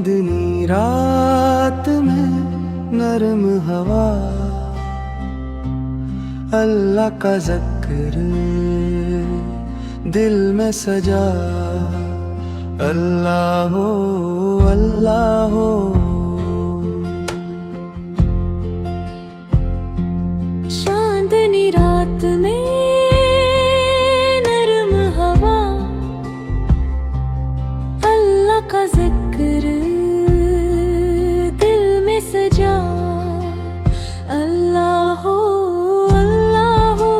चांदनी रात में नरम हवा, अल्लाह का ज़िक्र दिल में सजा। अल्लाह हो अल्लाह हो। चांदनी रात में नरम हवा, अल्लाह का ज़िक्र दिल में सजा। अल्लाह हो अल्लाह हो।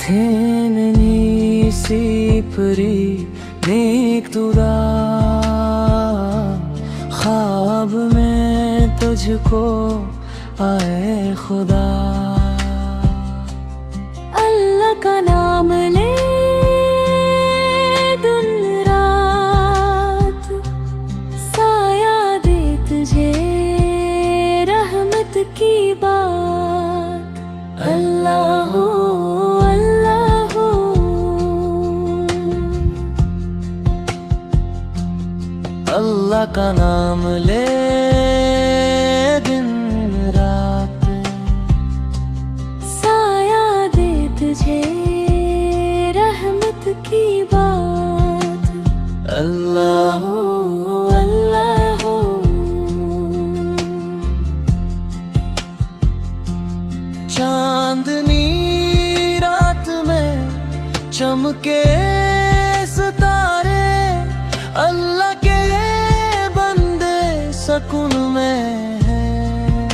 थेननी सी परी नेक तुदा, ख्वाब में तुझको आए खुदा। अल्लाह का नाम ले दिन रात, साया दे तुझे रहमत की बात। अल्लाह हो अल्लाह हो। अल्लाह का नाम ले दिन रात, साया दे तुझे रहमत की बात। अल्लाह हो अल्लाह हो। चांदनी रात में चमके सितारे, अल्लाह के बंदे सुकून में हैं।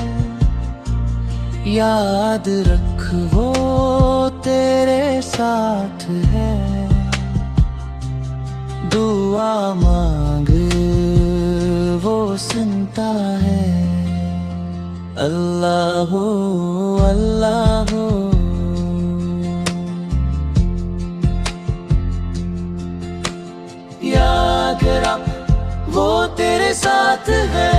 याद रख वो तेरे साथ है, दुआ मांग वो सुनता है। अल्लाह हो अल्लाह हो। याद रख वो तेरे साथ है,